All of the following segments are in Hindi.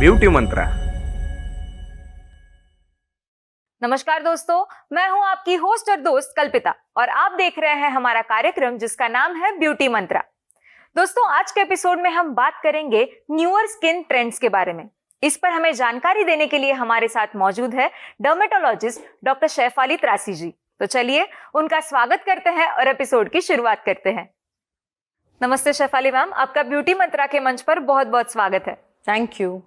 ब्यूटी मंत्रा। नमस्कार दोस्तों, मैं हूं आपकी होस्ट और दोस्त कल्पिता और आप देख रहे हैं हमारा कार्यक्रम जिसका नाम है ब्यूटी मंत्रा। दोस्तों, आज के एपिसोड में हम बात करेंगे न्यूअर स्किन ट्रेंड्स के बारे में। इस पर हमें जानकारी देने के लिए हमारे साथ मौजूद है डर्मेटोलॉजिस्ट डॉक्टर शेफाली त्रासी जी। तो चलिए उनका स्वागत करते हैं और एपिसोड की शुरुआत करते हैं। नमस्ते शेफाली मैम, आपका ब्यूटी मंत्रा के मंच पर बहुत बहुत स्वागत है। थैंक यू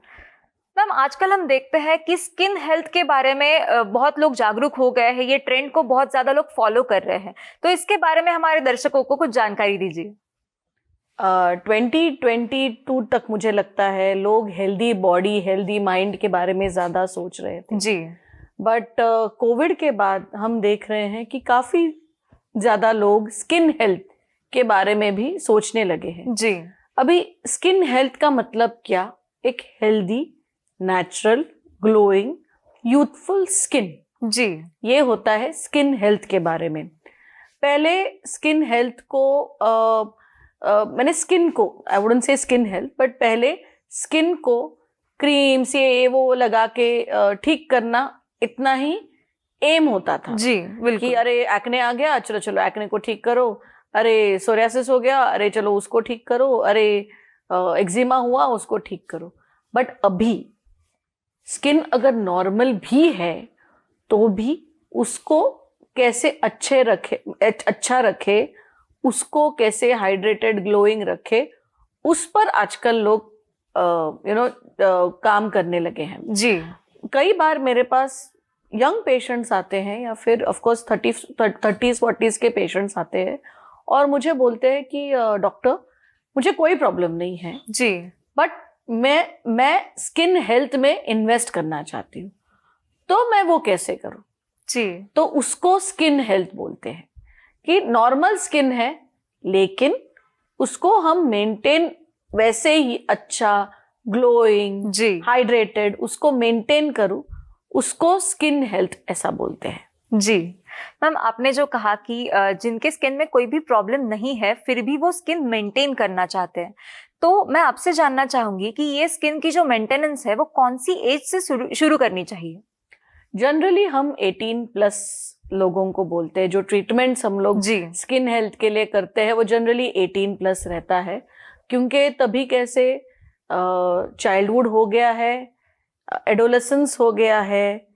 मैम, आजकल हम देखते हैं कि स्किन हेल्थ के बारे में बहुत लोग जागरूक हो गए हैं, ये ट्रेंड को बहुत ज्यादा लोग फॉलो कर रहे हैं, तो इसके बारे में हमारे दर्शकों को कुछ जानकारी दीजिए। 2022 तक मुझे लगता है लोग हेल्दी बॉडी हेल्दी माइंड के बारे में ज़्यादा सोच रहे थे जी, बट कोविड के बाद हम देख रहे हैं कि काफ़ी ज़्यादा लोग स्किन हेल्थ के बारे में भी सोचने लगे हैं जी। अभी स्किन हेल्थ का मतलब क्या? एक healthy, natural, glowing, youthful skin, जी, ये होता है स्किन हेल्थ के बारे में। पहले स्किन हेल्थ को मैंने स्किन को, आई वुडंट से स्किन हेल्थ, बट पहले स्किन को क्रीम्स ये वो लगा के ठीक करना इतना ही एम होता था। जी, बिल्कुल। कि अरे एक्ने आ गया, चलो चलो एक्ने को ठीक करो, अरे सोरियासिस हो गया, अरे चलो उसको ठीक करो, अरे एक्जिमा हुआ उसको ठीक करो। बट अभी स्किन अगर नॉर्मल भी है तो भी उसको कैसे अच्छा रखे, उसको कैसे हाइड्रेटेड ग्लोइंग रखे, उस पर आजकल लोग काम करने लगे हैं। जी। कई बार मेरे पास यंग पेशेंट्स आते हैं या फिर ऑफ कोर्स 30s-40s के पेशेंट्स आते हैं और मुझे बोलते हैं कि डॉक्टर मुझे कोई प्रॉब्लम नहीं है जी, बट मैं स्किन हेल्थ में इन्वेस्ट करना चाहती हूँ, तो मैं वो कैसे करूँ? जी। तो उसको स्किन हेल्थ बोलते हैं कि नॉर्मल स्किन है लेकिन उसको हम मेंटेन वैसे ही अच्छा ग्लोइंग, जी, हाइड्रेटेड उसको मेंटेन करूँ, उसको स्किन हेल्थ ऐसा बोलते हैं। जी। मैम, आपने जो कहा कि जिनके स्किन में कोई भी प्रॉब्लम नहीं है फिर भी वो स्किन मेंटेन करना चाहते हैं, तो मैं आपसे जानना चाहूंगी कि ये स्किन की जो मेंटेनेंस है वो कौन सी एज से शुरू करनी चाहिए? जनरली हम 18+ लोगों को बोलते हैं। जो ट्रीटमेंट्स हम लोग जी, स्किन हेल्थ के लिए करते हैं वो जनरली 18+ रहता है, क्योंकि तभी कैसे चाइल्डहुड हो गया है, एडोलेसेंस हो गया है,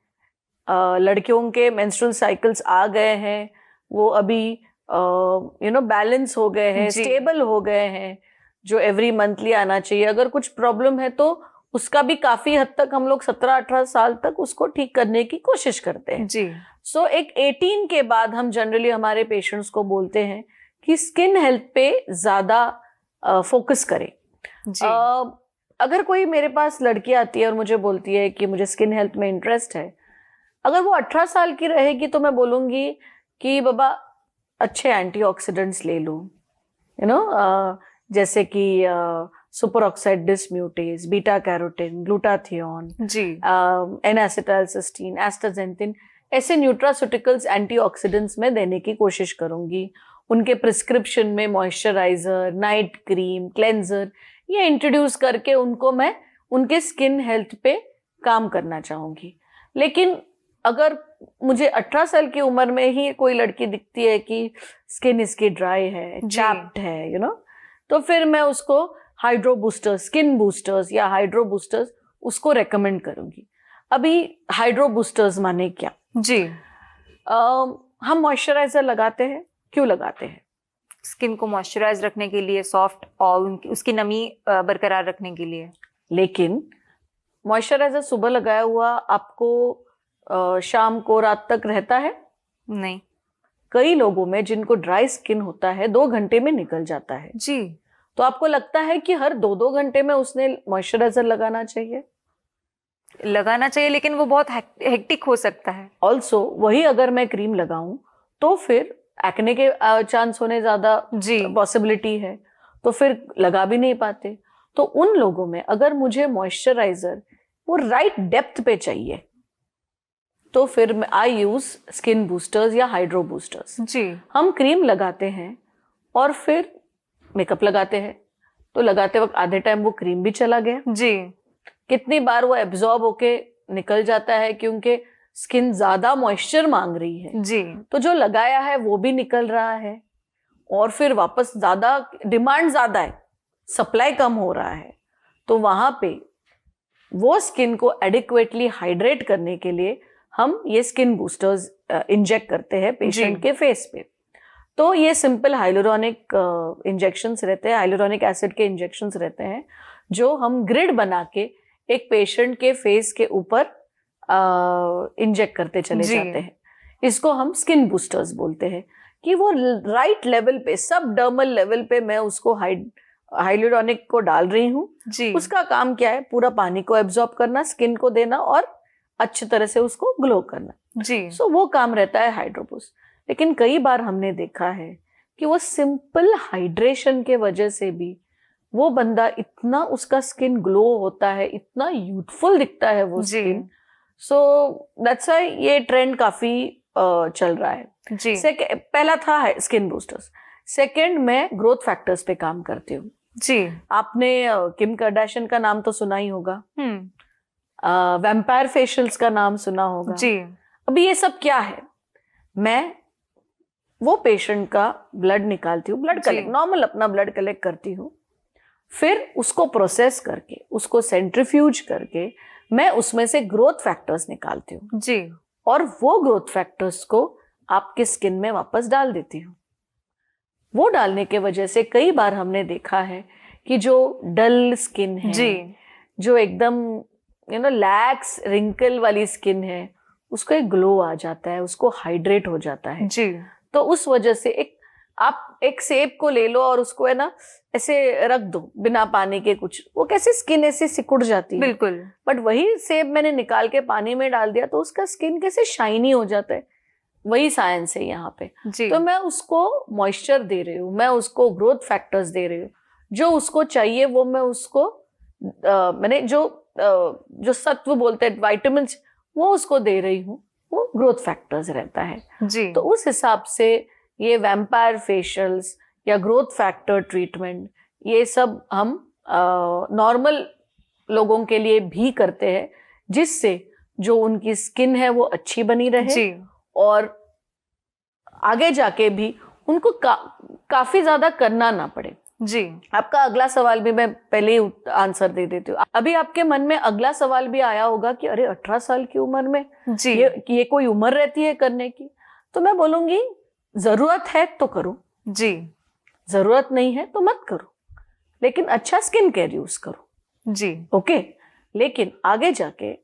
लड़कियों के मेंस्ट्रुअल साइकिल्स आ गए हैं, वो अभी बैलेंस हो गए हैं, स्टेबल हो गए हैं, जो एवरी मंथली आना चाहिए। अगर कुछ प्रॉब्लम है तो उसका भी काफी हद तक हम लोग 17-18 साल तक उसको ठीक करने की कोशिश करते हैं। जी। सो एक 18 के बाद हम जनरली हमारे पेशेंट्स को बोलते हैं कि स्किन हेल्थ पे ज्यादा फोकस करें। जी। अगर कोई मेरे पास लड़की आती है और मुझे बोलती है कि मुझे स्किन हेल्थ में इंटरेस्ट है, अगर वो 18 साल की रहेगी तो मैं बोलूंगी कि बाबा अच्छे एंटीऑक्सीडेंट्स ले लो, जैसे कि superoxide dismutase, beta carotene, glutathione, जी, एन-एसिटाइलसिस्टीन, एस्टाजेंथिन, ऐसे न्यूट्रास्यूटिकल्स एंटीऑक्सीडेंट्स में देने की कोशिश करूंगी। उनके प्रिस्क्रिप्शन में मॉइस्चराइजर, नाइट क्रीम, क्लेंजर ये इंट्रोड्यूस करके उनको मैं उनके स्किन हेल्थ पे काम करना चाहूंगी। लेकिन अगर मुझे 18 साल की उम्र में ही कोई लड़की दिखती है कि स्किन इसकी ड्राई है, चैप्ड है, तो फिर मैं उसको हाइड्रो बूस्टर्स, स्किन बूस्टर्स या हाइड्रो बूस्टर्स उसको रेकमेंड करूंगी। अभी हाइड्रो बूस्टर्स माने क्या? जी। हम मॉइस्चराइजर लगाते हैं, क्यों लगाते हैं? स्किन को मॉइस्चराइज रखने के लिए, सॉफ्ट और उसकी नमी बरकरार रखने के लिए। लेकिन मॉइस्चराइजर सुबह लगाया हुआ आपको शाम को रात तक रहता है? नहीं। कई लोगों में जिनको ड्राई स्किन होता है 2 घंटे में निकल जाता है। जी। तो आपको लगता है कि हर 2-2 घंटे में उसने मॉइस्चराइजर लगाना चाहिए? लेकिन वो बहुत हेक्टिक हो सकता है। ऑल्सो वही अगर मैं क्रीम लगाऊं तो फिर एक्ने के चांस होने ज्यादा पॉसिबिलिटी है, तो फिर लगा भी नहीं पाते। तो उन लोगों में अगर मुझे मॉइस्चराइजर वो राइट डेप्थ पे चाहिए तो फिर आई यूज स्किन बूस्टर्स या हाइड्रो बूस्टर्स। जी। हम क्रीम लगाते हैं और फिर मेकअप लगाते हैं, तो लगाते वक्त आधे टाइम वो क्रीम भी चला गया जी, कितनी बार वो एब्जॉर्ब होके निकल जाता है क्योंकि स्किन ज्यादा मॉइस्चर मांग रही है, जी, तो जो लगाया है वो भी निकल रहा है और फिर वापस ज्यादा डिमांड ज्यादा है, सप्लाई कम हो रहा है, तो वहां पे वो स्किन को एडिक्वेटली हाइड्रेट करने के लिए हम ये स्किन बूस्टर्स इंजेक्ट करते हैं पेशेंट के फेस पे। तो ये सिंपल हाइलुरोनिक इंजेक्शंस रहते हैं, हाइलुरोनिक एसिड के इंजेक्शंस रहते हैं जो हम ग्रिड बना के एक पेशेंट के फेस के ऊपर इंजेक्ट करते चले जाते हैं। इसको हम स्किन बूस्टर्स बोलते हैं कि वो राइट लेवल पे, सब डर्मल लेवल पे मैं उसको हाइलुरोनिक को डाल रही हूँ। उसका काम क्या है? पूरा पानी को एब्जॉर्ब करना, स्किन को देना और अच्छी तरह से उसको ग्लो करना। सो वो काम रहता है हाइड्रोबूस्ट। लेकिन कई बार हमने देखा है कि वो सिंपल हाइड्रेशन के वजह से भी वो बंदा इतना, उसका स्किन ग्लो होता है, इतना यूथफुल दिखता है वो स्किन। सो दैट्स व्हाई ये ट्रेंड काफी चल रहा है। पहला था स्किन बूस्टर्स। सेकंड, मैं ग्रोथ फैक्टर्स पे काम करती हूँ। आपने किम कार्दाशियन का नाम तो सुना ही होगा, वैम्पायर फेशियल्स का नाम सुना होगा। अभी ये सब क्या है? मैं वो पेशेंट का ब्लड निकालती हूँ, ब्लड कलेक्ट, नॉर्मल अपना ब्लड कलेक्ट करती हूँ, फिर उसको प्रोसेस करके, उसको सेंट्रीफ्यूज करके मैं उसमें से ग्रोथ फैक्टर्स निकालती हूँ और वो ग्रोथ फैक्टर्स को आपके स्किन में वापस डाल देती हूँ। वो डालने के वजह से कई बार हमने देखा है कि जो डल स्किन है, जो एकदम लैक्स रिंकल वाली स्किन है, उसको एक ग्लो आ जाता है, उसको हाइड्रेट हो जाता है। तो उस वजह से आप एक सेब को ले लो और उसको है ना ऐसे रख दो बिना पानी के, कुछ वो कैसे स्किन ऐसे सिकुड़ जाती है, बिल्कुल। बट वही सेब मैंने निकाल के पानी में डाल दिया तो उसका स्किन कैसे शाइनी हो जाता है। वही साइंस है यहाँ पे। तो मैं उसको मॉइस्चर दे रही हूँ, मैं उसको ग्रोथ फैक्टर्स दे रही हूँ, जो उसको चाहिए वो मैं उसको मैंने जो सत्व बोलते हैं, विटामिन, वो उसको दे रही हूँ, वो ग्रोथ फैक्टर्स रहता है। तो उस हिसाब से ये वैम्पायर फेशियल्स या ग्रोथ फैक्टर ट्रीटमेंट, ये सब हम नॉर्मल लोगों के लिए भी करते हैं, जिससे जो उनकी स्किन है वो अच्छी बनी रहे और आगे जाके भी उनको काफी ज्यादा करना ना पड़े। आपका अगला सवाल भी मैं पहले ही आंसर दे देती हूँ। अभी आपके मन में अगला सवाल भी आया होगा कि अरे 18 साल की उम्र में ये कोई उम्र रहती है करने की? तो मैं बोलूंगी जरूरत है तो करो, जरूरत नहीं है तो मत करो, लेकिन अच्छा स्किन केयर यूज करो। ओके। लेकिन आगे जाके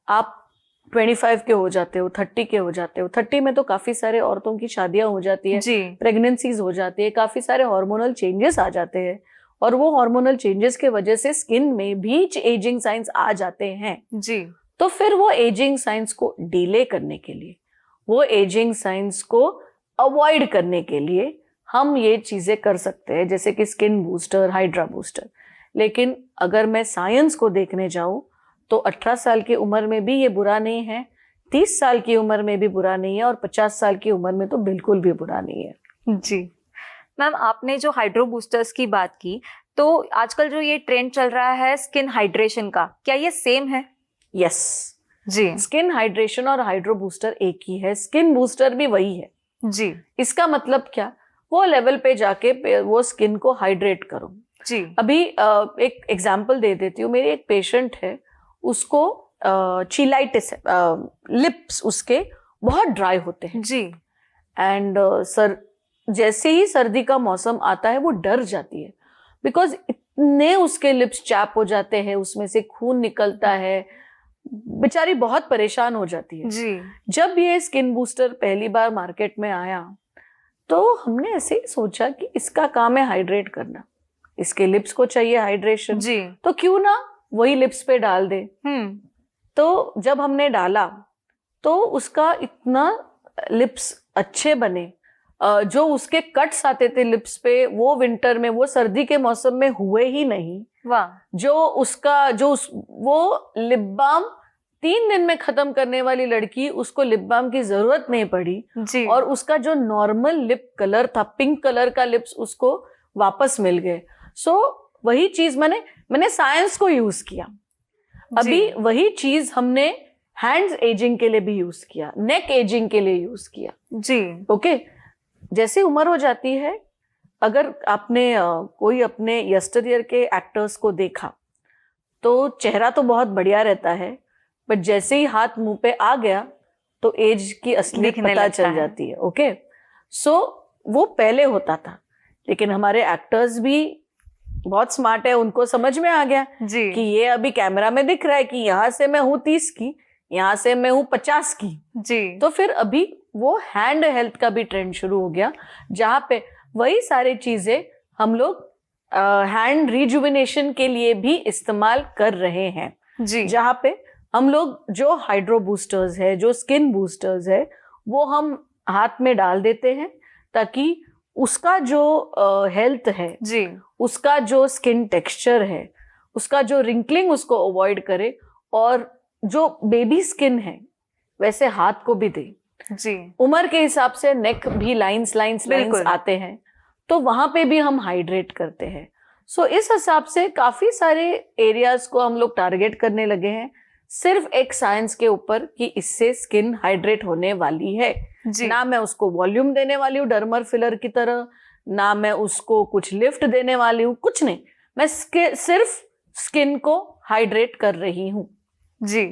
आप 25 के हो जाते हो, 30 के हो जाते हो, 30 में तो काफी सारे औरतों की शादियां हो जाती है, प्रेगनेंसीज हो जाती है, काफी सारे हार्मोनल चेंजेस आ जाते हैं और वो हार्मोनल चेंजेस के वजह से स्किन में भी एजिंग साइंस आ जाते हैं। तो फिर वो एजिंग साइंस को डिले करने के लिए, वो एजिंग साइंस को अवॉइड करने के लिए हम ये चीजें कर सकते हैं, जैसे कि स्किन बूस्टर, हाइड्रा बूस्टर। लेकिन अगर मैं साइंस को देखने जाऊं तो 18 साल की उम्र में भी ये बुरा नहीं है, 30 साल की उम्र में भी बुरा नहीं है और 50 साल की उम्र में तो बिल्कुल भी बुरा नहीं है। मैम, आपने जो हाइड्रो बूस्टर्स की बात की, तो आजकल जो ये ट्रेंड चल रहा है स्किन हाइड्रेशन का, क्या ये सेम है? यस स्किन हाइड्रेशन और हाइड्रो बूस्टर एक ही है, स्किन बूस्टर भी वही है। इसका मतलब क्या? वो लेवल पे जाके वो स्किन को हाइड्रेट करो। अभी एक एग्जांपल दे देती हूँ। मेरी एक पेशेंट है, उसको चीलाइटिस है, लिप्स उसके बहुत ड्राई होते हैं एंड जैसे ही सर्दी का मौसम आता है वो डर जाती है, बिकॉज इतने उसके लिप्स चैप हो जाते हैं, उसमें से खून निकलता है, बेचारी बहुत परेशान हो जाती है। जब ये स्किन बूस्टर पहली बार मार्केट में आया तो हमने ऐसे ही सोचा कि इसका काम है हाइड्रेट करना, इसके लिप्स को चाहिए हाइड्रेशन, तो क्यों ना वही लिप्स पे डाल दे। तो जब हमने डाला तो उसका इतना लिप्स अच्छे बने, जो उसके कट्स आते थे लिप्स पे, वो विंटर में, वो सर्दी के मौसम में हुए ही नहीं। वो लिप बाम 3 दिन में खत्म करने वाली लड़की, उसको लिप बाम की जरूरत नहीं पड़ी और उसका जो नॉर्मल लिप कलर था, पिंक कलर का लिप्स, उसको वापस मिल गए। सो वही चीज मैंने साइंस को यूज किया। अभी वही चीज हमने हैंड्स एजिंग के लिए भी यूज किया, नेक एजिंग के लिए यूज किया जी। ओके। जैसे उम्र हो जाती है, अगर आपने कोई अपने यस्टरईयर के एक्टर्स को देखा तो चेहरा तो बहुत बढ़िया रहता है, बट जैसे ही हाथ मुंह पे आ गया तो एज की असलियत दिखने पता लगता चल है। जाती है ओके। सो वो पहले होता था, लेकिन हमारे एक्टर्स भी बहुत स्मार्ट है, उनको समझ में आ गया जी कि ये अभी कैमरा में दिख रहा है कि यहाँ से मैं हूँ 30 की, यहाँ से मैं हूँ 50 की। जी। तो फिर अभी वो हैंड हेल्थ का भी ट्रेंड शुरू हो गया, जहाँ पे वही सारी चीजें हम लोग हैंड रिजुविनेशन के लिए भी इस्तेमाल कर रहे हैं। जी जहाँ पे हम लोग जो हाइड्रो बूस्टर्स है, जो स्किन बूस्टर्स है, वो हम हाथ में डाल देते हैं ताकि उसका जो हेल्थ है, जी उसका जो स्किन टेक्सचर है, उसका जो रिंकलिंग उसको अवॉइड करे, और जो बेबी स्किन है वैसे हाथ को भी दे। जी उम्र के हिसाब से नेक भी लाइंस बिल्कुल। आते हैं, तो वहां पे भी हम हाइड्रेट करते हैं। सो इस हिसाब से काफी सारे एरियाज को हम लोग टारगेट करने लगे हैं, सिर्फ एक साइंस के ऊपर कि इससे स्किन हाइड्रेट होने वाली है। जी ना मैं उसको वॉल्यूम देने वाली हूँ डर्मर फिलर की तरह, ना मैं उसको कुछ लिफ्ट देने वाली हूँ, कुछ नहीं, मैं सिर्फ स्किन को हाइड्रेट कर रही हूँ। जी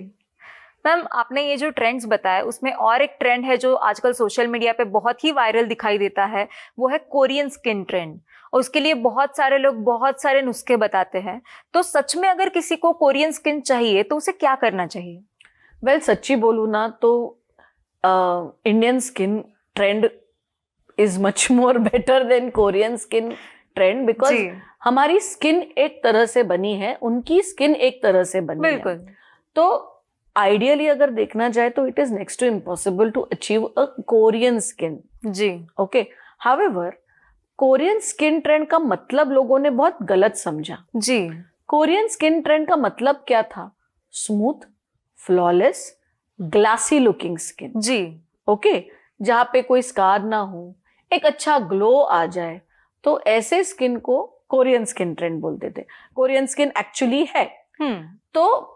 मैम, आपने ये जो ट्रेंड्स बताया उसमें और एक ट्रेंड है जो आजकल सोशल मीडिया पे बहुत ही वायरल दिखाई देता है, वो है कोरियन स्किन ट्रेंड। और उसके लिए बहुत सारे लोग बहुत सारे नुस्खे बताते हैं। तो सच में अगर किसी को कोरियन स्किन चाहिए तो उसे क्या करना चाहिए? वेल, सच्ची बोलूँ ना तो Indian skin trend is much more better than Korean skin trend, because जी हमारी स्किन एक तरह से बनी है, उनकी स्किन एक तरह से बनी है। बिल्कुल। तो आइडियली अगर देखना जाए तो it is next to impossible to achieve a Korean skin. जी okay, however Korean skin trend का मतलब लोगों ने बहुत गलत समझा। जी कोरियन स्किन ट्रेंड का मतलब क्या था? Smooth, flawless, glassy looking skin. जी ओके, जहाँ पे कोई स्कार ना हो, एक अच्छा ग्लो आ जाए, तो ऐसे स्किन को कोरियन स्किन ट्रेंड बोलते थे। कोरियन स्किन एक्चुअली है। तो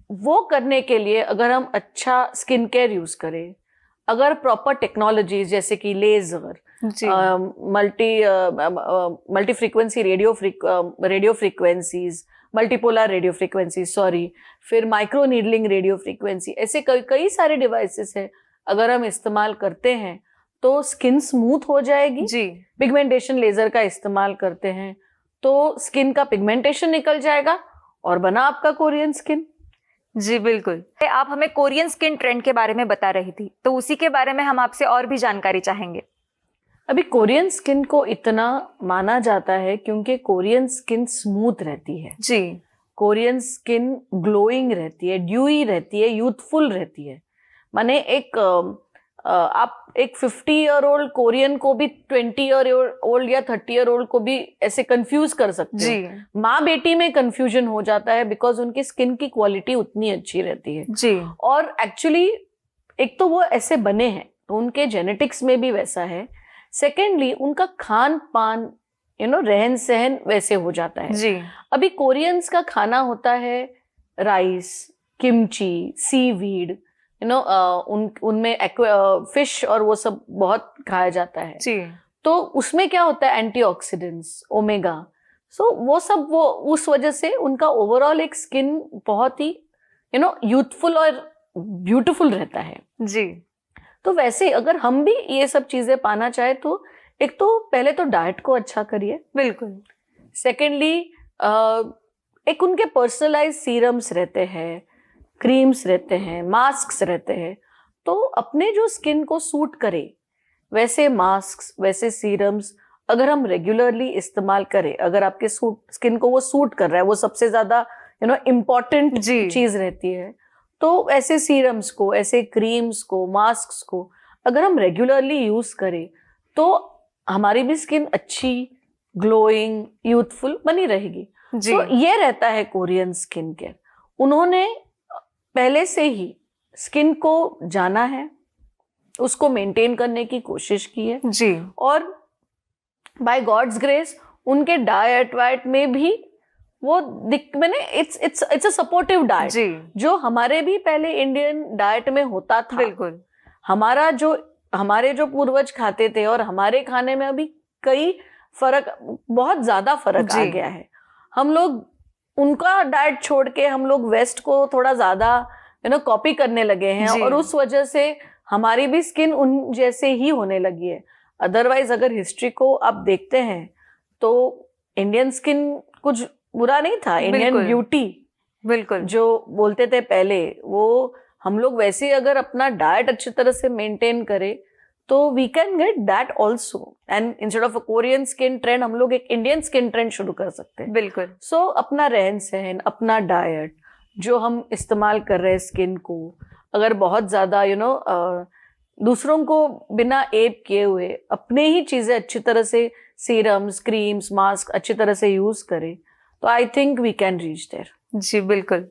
वो करने के लिए अगर हम अच्छा स्किन केयर यूज करें, अगर प्रॉपर टेक्नोलॉजीज जैसे कि लेजर, जी multi frequency radio frequencies, multipolar radio frequencies, sorry, फिर माइक्रो नीडलिंग रेडियो फ्रीक्वेंसी, ऐसे कई सारे डिवाइसेस है, अगर हम इस्तेमाल करते हैं तो स्किन स्मूथ हो जाएगी। जी पिगमेंटेशन लेजर का इस्तेमाल करते हैं तो स्किन का पिगमेंटेशन निकल जाएगा और बना आपका कोरियन स्किन। जी बिल्कुल। आप हमें कोरियन स्किन ट्रेंड के बारे में बता रही थी, तो उसी के बारे में हम आपसे और भी जानकारी चाहेंगे। अभी कोरियन स्किन को इतना माना जाता है क्योंकि कोरियन स्किन स्मूथ रहती है, जी कोरियन स्किन ग्लोइंग रहती है, ड्यूई रहती है, यूथफुल रहती है। माने आप एक 50 ईयर ओल्ड कोरियन को भी 20 ईयर ओल्ड या 30 ईयर ओल्ड को भी ऐसे कंफ्यूज कर सकते जी हो। माँ बेटी में कंफ्यूजन हो जाता है बिकॉज उनकी स्किन की क्वालिटी उतनी अच्छी रहती है। जी और एक्चुअली एक तो वो ऐसे बने हैं तो उनके जेनेटिक्स में भी वैसा है, सेकेंडली उनका खान पान रहन सहन वैसे हो जाता है। जी अभी कोरियंस का खाना होता है राइस, किमची, सीवीड, उनमें फिश और वो सब बहुत खाया जाता है। जी तो उसमें क्या होता है, एंटीऑक्सीडेंट्स, ओमेगा, सो वो सब, वो उस वजह से उनका ओवरऑल एक स्किन बहुत ही यूथफुल और ब्यूटीफुल रहता है। जी तो वैसे अगर हम भी ये सब चीजें पाना चाहे तो एक तो पहले तो डाइट को अच्छा करिए, बिल्कुल। सेकेंडली एक उनके पर्सनलाइज सीरम्स रहते हैं, क्रीम्स रहते हैं, मास्क्स रहते हैं, तो अपने जो स्किन को सूट करे वैसे मास्क्स, वैसे सीरम्स अगर हम रेगुलरली इस्तेमाल करें, अगर आपके स्किन को वो सूट कर रहा है, वो सबसे ज्यादा इम्पॉर्टेंट जी। चीज रहती है। तो ऐसे सीरम्स को, ऐसे क्रीम्स को, मास्क्स को अगर हम रेगुलरली यूज करें तो हमारी भी स्किन अच्छी, ग्लोइंग, यूथफुल बनी रहेगी। जी तो ये रहता है कोरियन स्किन केयर। उन्होंने पहले से ही स्किन को जाना है, उसको मेंटेन करने की कोशिश की है, जी और बाय गॉड्स ग्रेस उनके डाइट वाइट में भी वो मैंने इट्स अ सपोर्टिव डाइट जी जो हमारे भी पहले इंडियन डाइट में होता था। बिल्कुल हमारे जो पूर्वज खाते थे और हमारे खाने में अभी बहुत ज्यादा फर्क आ जी। गया है। हम लोग उनका डाइट छोड़ के हम लोग वेस्ट को थोड़ा ज्यादा कॉपी करने लगे हैं जी। और उस वजह से हमारी भी स्किन उन जैसे ही होने लगी है। अदरवाइज अगर हिस्ट्री को आप देखते हैं तो इंडियन स्किन कुछ बुरा नहीं था। इंडियन बिल्कुल। ब्यूटी बिल्कुल जो बोलते थे पहले, वो हम लोग वैसे ही अगर अपना डाइट अच्छी तरह से मेंटेन करें तो we can get that also. And instead of a Korean skin trend हम लोग एक इंडियन स्किन ट्रेंड शुरू कर सकते हैं। बिल्कुल। सो अपना रहन सहन, अपना डाइट जो हम इस्तेमाल कर रहे हैं स्किन को, अगर बहुत ज्यादा दूसरों को बिना एप किए हुए अपने ही चीजें अच्छी तरह से, सीरम्स, क्रीम्स, मास्क अच्छी तरह से यूज करें तो I think we can reach there. जी बिल्कुल।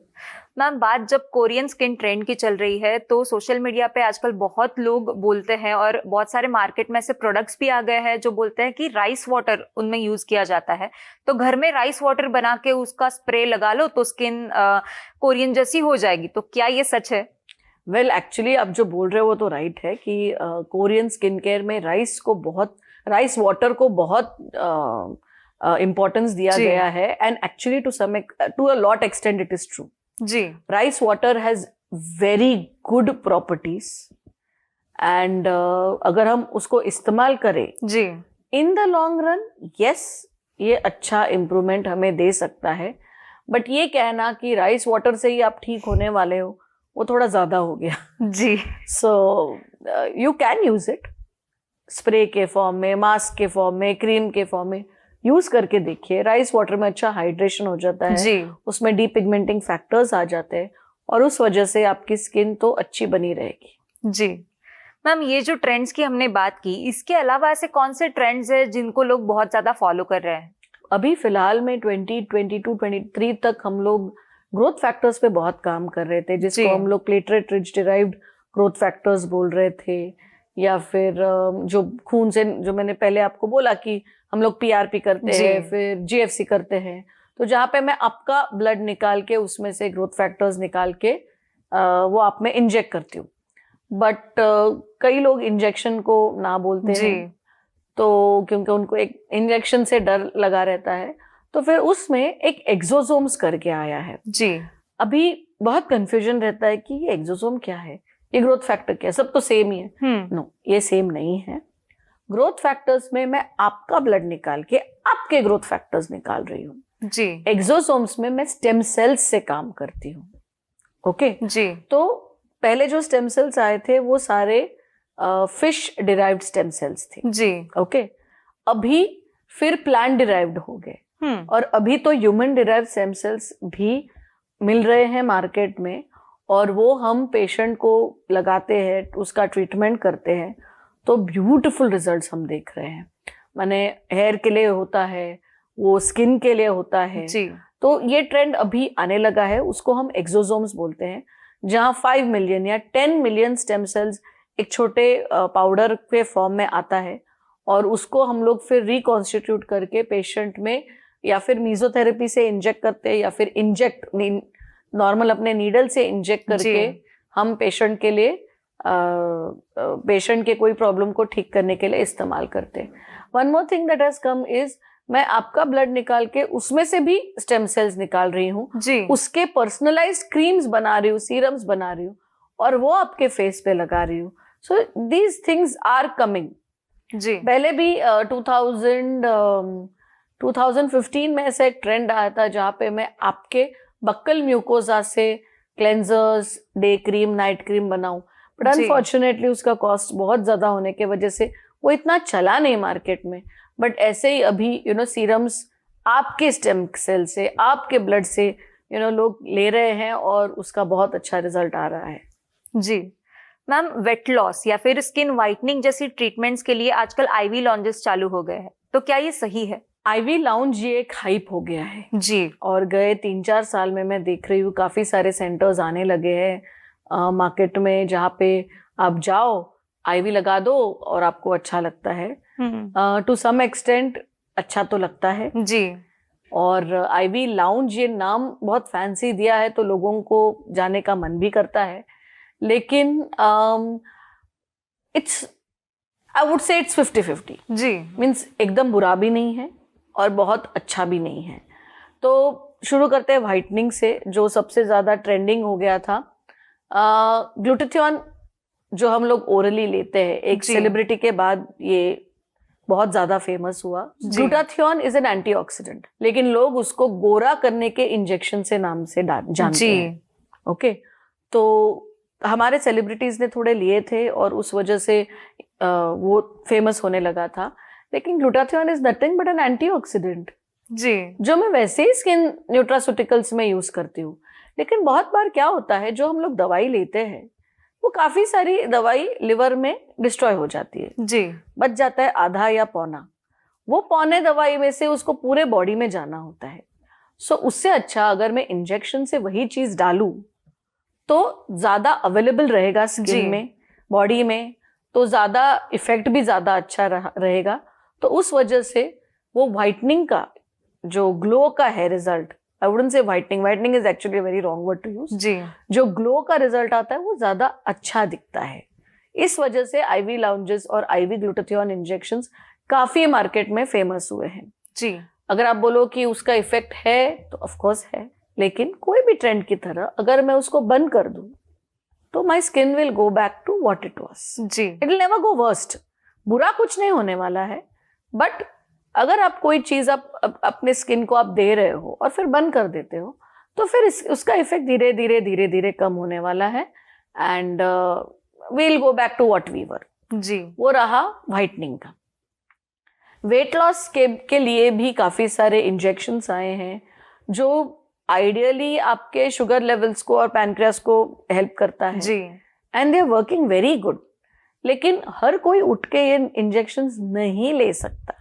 मैम, बात जब कोरियन स्किन ट्रेंड की चल रही है तो सोशल मीडिया पे आजकल बहुत लोग बोलते हैं और बहुत सारे मार्केट में ऐसे प्रोडक्ट्स भी आ गए हैं जो बोलते हैं कि राइस वाटर उनमें यूज किया जाता है, तो घर में राइस वाटर बना के उसका स्प्रे लगा लो तो स्किन कोरियन जैसी हो जाएगी, तो क्या ये सच है? वेल एक्चुअली आप जो बोल रहे हो वो तो राइट है कि कोरियन स्किन केयर में राइस वाटर को बहुत इम्पोर्टेंस दिया जी। गया है। And actually to a lot extend it is true. जी rice water has very good properties and अगर हम उसको इस्तेमाल करें जी in the long run, yes ये अच्छा इम्प्रूवमेंट हमें दे सकता है। बट ये कहना कि राइस वाटर से ही आप ठीक होने वाले हो वो थोड़ा ज्यादा हो गया। जी so you can use it spray के फॉर्म में, मास्क के फॉर्म में, क्रीम के फॉर्म में यूज करके देखिए। राइस वाटर में अच्छा हाइड्रेशन हो जाता है, जी उसमें डीपिगमेंटिंग फैक्टर्स आ जाते हैं और उस वजह से आपकी स्किन तो अच्छी बनी रहेगी। जी। मैम, ये जो ट्रेंड्स की हमने बात की, इसके अलावा ऐसे कौन से ट्रेंड्स हैं जिनको लोग बहुत ज्यादा फॉलो कर रहे हैं? अभी फिलहाल में 2022-23 तक हम लोग ग्रोथ फैक्टर्स पे बहुत काम कर रहे थे, जिसको हम लोग platelet rich derived growth factors बोल रहे थे, या फिर जो खून से, जो मैंने पहले आपको बोला कि हम लोग पीआरपी करते हैं, फिर जीएफसी करते हैं, तो जहाँ पे मैं आपका ब्लड निकाल के उसमें से ग्रोथ फैक्टर्स निकाल के वो आप में इंजेक्ट करती हूँ। बट कई लोग इंजेक्शन को ना बोलते हैं, तो क्योंकि उनको एक इंजेक्शन से डर लगा रहता है, तो फिर उसमें एक एक्सोसोम्स करके आया है। जी अभी बहुत कंफ्यूजन रहता है कि ये एक्सोसोम क्या है, ये ग्रोथ फैक्टर क्या है, सब तो सेम ही है। नो, ये सेम नहीं है। ग्रोथ फैक्टर्स में मैं आपका ब्लड निकाल के आपके ग्रोथ फैक्टर्स निकाल रही हूँ। जी एक्सोसोम्स में मैं स्टेम सेल्स से काम करती हूँ। ओके जी। तो पहले जो स्टेम सेल्स आए थे वो सारे फिश डिराइव्ड स्टेम सेल्स थे। जी ओके अभी फिर प्लांट डिराइव्ड हो गए, और अभी तो ह्यूमन डिराइव्ड स्टेम सेल्स भी मिल रहे हैं मार्केट में, और वो हम पेशेंट को लगाते हैं, उसका ट्रीटमेंट करते हैं, तो ब्यूटीफुल रिजल्ट्स हम देख रहे हैं। माने हेयर के लिए होता है, वो स्किन के लिए होता है। जी तो ये ट्रेंड अभी आने लगा है, उसको हम एक्सोसोम्स बोलते हैं, जहाँ 5 मिलियन या 10 मिलियन स्टेम सेल्स एक छोटे पाउडर के फॉर्म में आता है, और उसको हम लोग फिर रिकॉन्स्टिट्यूट करके पेशेंट में या फिर मीजोथेरेपी से इंजेक्ट करते हैं, या फिर नॉर्मल अपने नीडल से इंजेक्ट करके हम पेशेंट के लिए पेशेंट के कोई प्रॉब्लम को ठीक करने के लिए इस्तेमाल करते हैं। One more thing that has come is, मैं आपका ब्लड निकाल के उसमें से भी स्टेम सेल्स निकाल रही हूँ, उसके पर्सनलाइज्ड क्रीम्स बना रही हूँ, सीरम्स बना रही हूँ, और वो आपके फेस पे लगा रही हूँ। So these things are coming. जी पहले भी 2015 में ऐसा एक ट्रेंड आया था जहाँ पे मैं आपके बक्कल म्यूकोजा से cleansers, day cream, night cream बनाऊं, बट अनफॉर्चुनेटली उसका कॉस्ट बहुत ज्यादा होने की वजह से वो इतना चला नहीं मार्केट में। बट ऐसे ही अभी सीरम्स आपके स्टेम सेल से, आपके ब्लड से लोग ले रहे हैं, और उसका बहुत अच्छा रिजल्ट आ रहा है। जी मैम, वेट लॉस या फिर स्किन वाइटनिंग जैसी ट्रीटमेंट्स के लिए आजकल आईवी लॉन्जेस चालू हो गए हैं, तो क्या ये सही है? आईवी लाउंज ये एक हाइप हो गया है जी, और गए 3-4 साल में मैं देख रही हूँ काफी सारे सेंटर्स आने लगे हैं मार्केट में, जहाँ पे आप जाओ, आईवी लगा दो और आपको अच्छा लगता है। टू सम एक्सटेंट अच्छा तो लगता है जी, और आईवी लाउंज ये नाम बहुत फैंसी दिया है तो लोगों को जाने का मन भी करता है, लेकिन it's I would say it's 50-50 जी। मीन्स एकदम बुरा भी नहीं है और बहुत अच्छा भी नहीं है। तो शुरू करते हैं व्हाइटनिंग से, जो सबसे ज़्यादा ट्रेंडिंग हो गया था। ग्लूटाथियोन जो हम लोग ओरली लेते हैं, एक जी। सेलिब्रिटी के बाद ये बहुत ज़्यादा फेमस हुआ। जी। ग्लूटाथियोन इज एन एंटीऑक्सीडेंट, लेकिन लोग उसको गोरा करने के इंजेक्शन से नाम से जानते जी। हैं। ओके, तो हमारे सेलिब्रिटीज ने थोड़े लिए थे और उस वजह से वो फेमस होने लगा था। लेकिन glutathione is nothing but an antioxidant, जी। जो मैं वैसे ही स्किन न्यूट्रास्यूटिकल्स में यूज करती हूँ। लेकिन बहुत बार क्या होता है, जो हम लोग दवाई लेते हैं वो काफी सारी दवाई लिवर में डिस्ट्रॉय हो जाती है, जी। बच जाता है आधा या पौना। वो पौने दवाई में से उसको पूरे बॉडी में जाना होता है। सो उससे अच्छा अगर मैं इंजेक्शन से वही चीज डालूं तो ज्यादा अवेलेबल रहेगा जी। स्किन में, बॉडी में, तो ज्यादा इफेक्ट भी ज्यादा अच्छा रहेगा। तो उस वजह से वो व्हाइटनिंग का जो ग्लो का है result, I wouldn't say whitening is actually very wrong word to use, जी। जो ग्लो का रिजल्ट आता है वो ज्यादा अच्छा दिखता है। इस वजह से आईवी लाउंजेस और आईवी ग्लूटाथियोन इंजेक्शंस काफी मार्केट में फेमस हुए हैं। जी। अगर आप बोलो कि उसका इफेक्ट है तो ऑफ कोर्स है, लेकिन कोई भी ट्रेंड की तरह अगर मैं उसको बंद कर दूं तो my skin will go back to what it was. जी। It will never go worst. बुरा कुछ नहीं होने वाला है, बट अगर आप कोई चीज अपने स्किन को आप दे रहे हो और फिर बंद कर देते हो तो फिर उसका इफेक्ट धीरे धीरे धीरे धीरे कम होने वाला है and we'll go back to what we were. जी। वो रहा व्हाइटनिंग का। वेट लॉस के लिए भी काफी सारे इंजेक्शंस आए हैं जो आइडियली आपके शुगर लेवल्स को और पैनक्रियास को हेल्प करता है। जी। And they are working very good. लेकिन हर कोई उठ के ये इंजेक्शंस नहीं ले सकता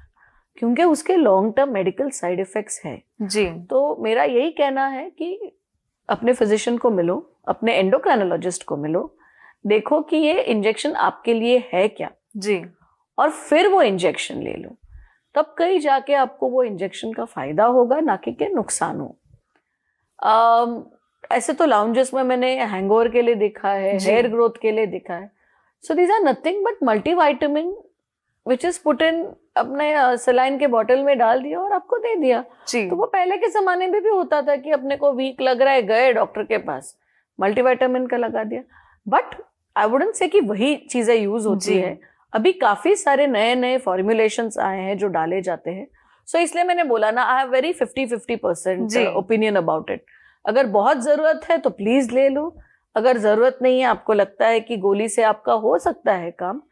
क्योंकि उसके long term medical side effects है। जी। तो मेरा यही कहना है कि अपने फिजिशियन को मिलो, अपने एंडोक्राइनोलॉजिस्ट को मिलो, देखो कि ये इंजेक्शन आपके लिए है क्या, जी। और फिर वो इंजेक्शन ले लो। तब कहीं जाके आपको वो इंजेक्शन का फायदा होगा, ना कि नुकसान हो। ऐसे तो लाउंजेस में मैंने हैंगओवर के लिए देखा है, हेयर ग्रोथ के लिए देखा है। So these are nothing but multivitamin which is put in, अपने सलाइन के बॉटल में डाल दिया और आपको दे दिया। जी। तो वो पहले के जमाने में भी होता था कि अपने को वीक लग रहा है, गए डॉक्टर के पास, मल्टीविटामिन का लगा दिया। बट आई वुडंट से कि वही चीजें यूज होती जी। है। अभी काफी सारे नए नए फॉर्मुलेशंस आए हैं जो डाले जाते हैं। सो इसलिए मैंने बोला ना, आई हैव वेरी 50-50% जी। Opinion about it. अगर बहुत जरूरत है तो प्लीज ले लो, अगर जरूरत नहीं है, आपको लगता है कि गोली से आपका हो सकता है काम,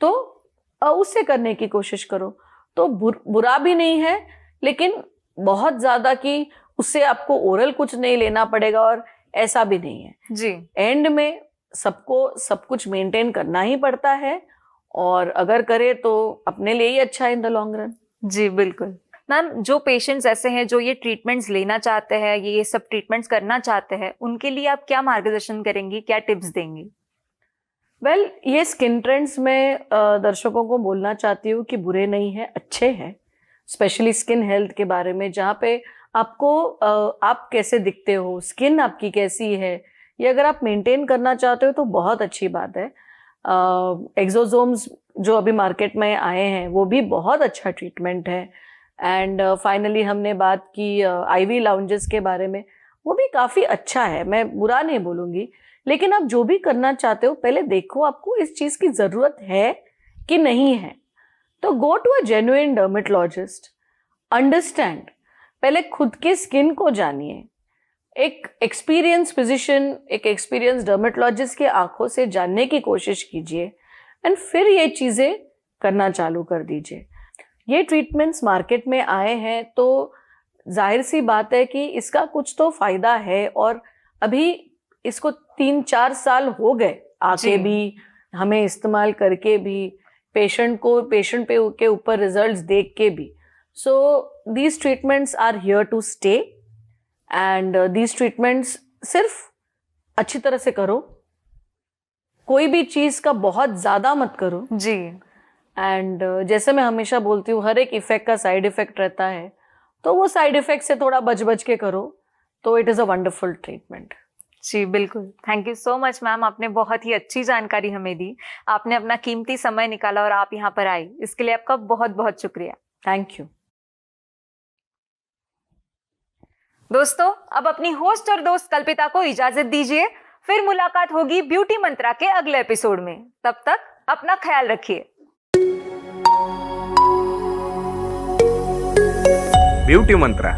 तो उससे करने की कोशिश करो। तो बुरा भी नहीं है, लेकिन बहुत ज्यादा कि उससे आपको ओरल कुछ नहीं लेना पड़ेगा और ऐसा भी नहीं है। जी। एंड में सबको सब कुछ मेंटेन करना ही पड़ता है, और अगर करे तो अपने लिए ही अच्छा है इन द लॉन्ग रन। जी बिल्कुल। मैम, जो पेशेंट्स ऐसे हैं जो ये ट्रीटमेंट्स लेना चाहते हैं, ये सब ट्रीटमेंट्स करना चाहते हैं, उनके लिए आप क्या मार्गदर्शन करेंगी, क्या टिप्स देंगी? वेल, ये स्किन ट्रेंड्स में दर्शकों को बोलना चाहती हूँ कि बुरे नहीं है, अच्छे हैं। स्पेशली स्किन हेल्थ के बारे में, जहाँ पे आपको आप कैसे दिखते हो, स्किन आपकी कैसी है, ये अगर आप मेंटेन करना चाहते हो तो बहुत अच्छी बात है। एक्सोसोम्स जो अभी मार्केट में आए हैं वो भी बहुत अच्छा ट्रीटमेंट है। एंड फाइनली हमने बात की आईवी लाउंजेस के बारे में, वो भी काफ़ी अच्छा है, मैं बुरा नहीं बोलूँगी। लेकिन आप जो भी करना चाहते हो पहले देखो आपको इस चीज़ की ज़रूरत है कि नहीं है। तो go to a genuine dermatologist, understand, पहले खुद के स्किन को जानिए। एक एक्सपीरियंस फिजिशियन, एक एक्सपीरियंस डर्मेटोलॉजिस्ट के आंखों से जानने की कोशिश कीजिए एंड फिर ये चीज़ें करना चालू कर दीजिए। ये ट्रीटमेंट्स मार्केट में आए हैं तो जाहिर सी बात है कि इसका कुछ तो फायदा है, और अभी इसको 3-4 साल हो गए आके भी, हमें इस्तेमाल करके भी, पेशेंट के ऊपर रिजल्ट्स देख के भी। So these treatments are here to stay and these treatments सिर्फ अच्छी तरह से करो, कोई भी चीज़ का बहुत ज़्यादा मत करो। जी। एंड जैसे मैं हमेशा बोलती हूँ, हर एक इफेक्ट का साइड इफेक्ट रहता है, तो वो साइड इफेक्ट से थोड़ा बच बच के करो, तो it is a wonderful treatment. जी बिल्कुल, thank you so much ma'am, आपने बहुत ही अच्छी जानकारी हमें दी। आपने अपना कीमती समय निकाला और आप यहाँ पर आई, इसके लिए आपका बहुत बहुत शुक्रिया। Thank you. दोस्तों, अब अपनी होस्ट और दोस्त कल्पिता को इजाजत दीजिए, फिर मुलाकात होगी ब्यूटी मंत्रा के अगले एपिसोड में। तब तक अपना ख्याल रखिए। ब्यूटी मंत्रा